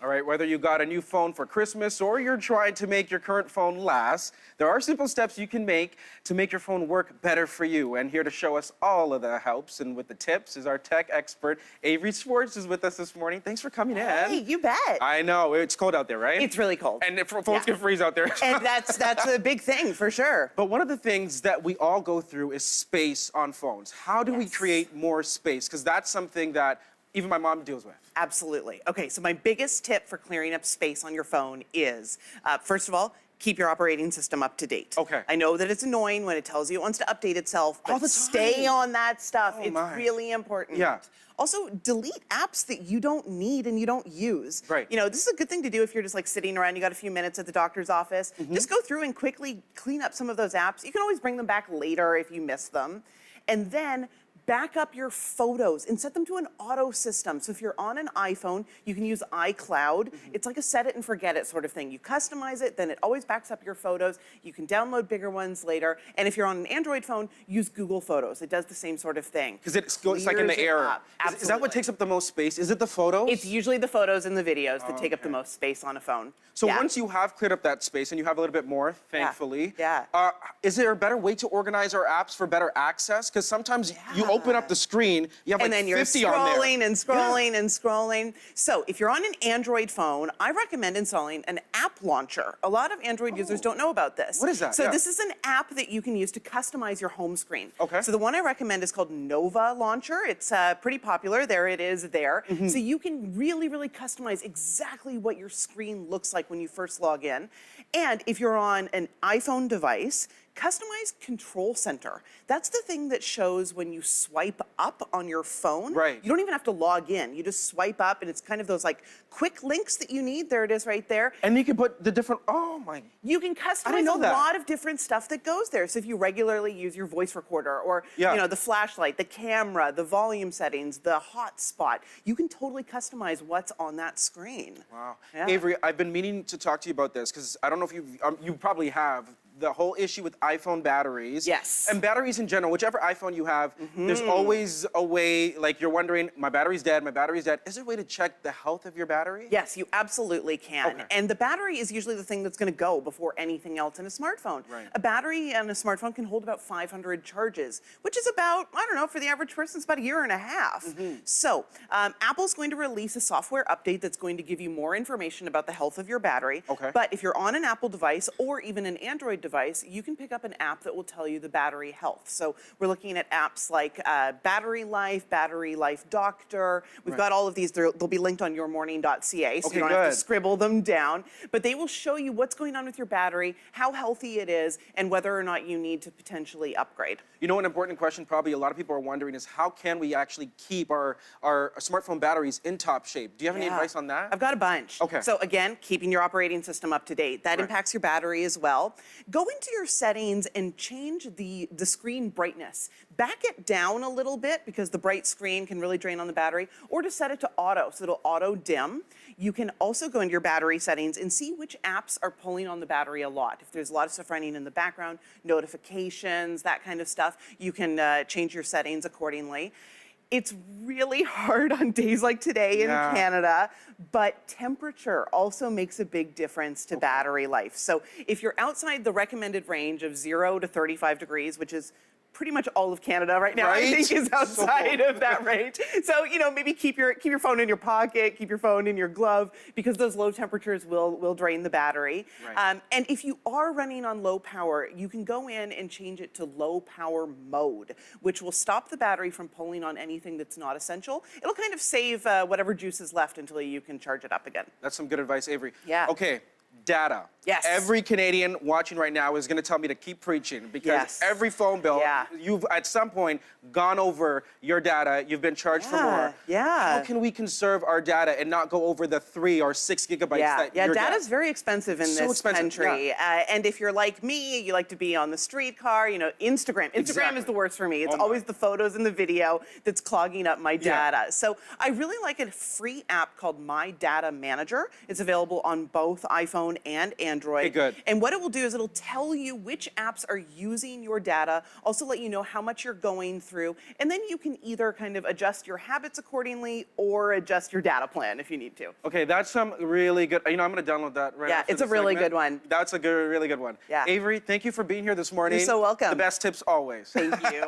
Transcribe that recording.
All right, whether you got a new phone for Christmas or you're trying to make your current phone last, there are simple steps you can make to make your phone work better for you. And here to show us all of the helps and with the tips is our tech expert, Avery Swartz is with us this morning. Thanks for coming in. Hey, you bet. I know, it's cold out there, right? It's really cold. And phones can freeze out there. And that's a big thing, for sure. But one of the things that we all go through is space on phones. How do we create more space? Because that's something that even my mom deals with. Absolutely. Okay, so my biggest tip for clearing up space on your phone is, first of all, keep your operating system up to date. Okay. I know that it's annoying when it tells you it wants to update itself, but All the stay time. on that stuff. Oh, it's my. really important. Yeah. Also, delete apps that you don't need and you don't use. Right. You know, this is a good thing to do if you're just like sitting around, you got a few minutes at the doctor's office. Just go through and quickly clean up some of those apps. You can always bring them back later if you miss them. And then back up your photos and set them to an auto system. So if you're on an iPhone, you can use iCloud. It's like a set it and forget it sort of thing. You customize it, then it always backs up your photos. You can download bigger ones later. And if you're on an Android phone, use Google Photos. It does the same sort of thing. Because it's like in the air. Is that what takes up the most space? Is it the photos? It's usually the photos and the videos that take up the most space on a phone. So once you have cleared up that space and you have a little bit more, thankfully, is there a better way to organize our apps for better access? Because sometimes you open up the screen, you have and like then you're 50 on there. scrolling and scrolling and scrolling. So if you're on an Android phone, I recommend installing an app launcher. A lot of Android users don't know about this. What is that? So this is an app that you can use to customize your home screen. Okay. So the one I recommend is called Nova Launcher. It's pretty popular. There it is there. So you can really, really customize exactly what your screen looks like when you first log in. And if you're on an iPhone device, customize Control Center. That's the thing that shows when you swipe up on your phone. Right. You don't even have to log in. You just swipe up and it's kind of those like quick links that you need. There it is right there. And you can put the different, oh my. You can customize a that. lot of different stuff that goes there. So if you regularly use your voice recorder or you know, the flashlight, the camera, the volume settings, the hotspot, you can totally customize what's on that screen. Wow. Yeah. Avery, I've been meaning to talk to you about this because I don't know if you probably have. The whole issue with iPhone batteries. Yes. And batteries in general, whichever iPhone you have, there's always a way, like you're wondering, my battery's dead, my battery's dead. Is there a way to check the health of your battery? Yes, you absolutely can. Okay. And the battery is usually the thing that's going to go before anything else in a smartphone. Right. A battery on a smartphone can hold about 500 charges, which is about, I don't know, for the average person, it's about a year and a half. So Apple's going to release a software update that's going to give you more information about the health of your battery. Okay. But if you're on an Apple device or even an Android device, you can pick up an app that will tell you the battery health. So we're looking at apps like Battery Life Doctor. We've got all of these. They'll be linked on yourmorning.ca, so you don't have to scribble them down. But they will show you what's going on with your battery, how healthy it is, and whether or not you need to potentially upgrade. You know, an important question probably a lot of people are wondering is how can we actually keep our smartphone batteries in top shape? Do you have any advice on that? I've got a bunch. Okay. So again, keeping your operating system up to date. That impacts your battery as well. Go into your settings and change the screen brightness. Back it down a little bit because the bright screen can really drain on the battery, or to set it to auto, so it'll auto dim. You can also go into your battery settings and see which apps are pulling on the battery a lot. If there's a lot of stuff running in the background, notifications, that kind of stuff, you can change your settings accordingly. It's really hard on days like today in Canada, but temperature also makes a big difference to battery life. So if you're outside the recommended range of 0 to 35 degrees, which is pretty much all of Canada right now, I think, is outside of that range. So, you know, maybe keep your phone in your pocket, keep your phone in your glove, because those low temperatures will drain the battery. And if you are running on low power, you can go in and change it to low power mode, which will stop the battery from pulling on anything that's not essential. It'll kind of save whatever juice is left until you can charge it up again. That's some good advice, Avery. Yeah. Okay. Data. Yes. Every Canadian watching right now is going to tell me to keep preaching because every phone bill, you've at some point gone over your data, you've been charged for more. How can we conserve our data and not go over the 3 or 6 gigabytes that your data's very expensive in this country. And if you're like me, you like to be on the streetcar, you know, Instagram is the worst for me. It's always the photos and the video that's clogging up my data. So I really like a free app called My Data Manager. It's available on both iPhone iPhone and Android. Okay, good. And what it will do is it'll tell you which apps are using your data, also let you know how much you're going through, and then you can either kind of adjust your habits accordingly or adjust your data plan if you need to. Okay, that's some really good. I'm going to download that right Yeah, after it's a this really segment. good one. That's a good, really good one. Yeah. Avery, thank you for being here this morning. You're so welcome. The best tips always. Thank you.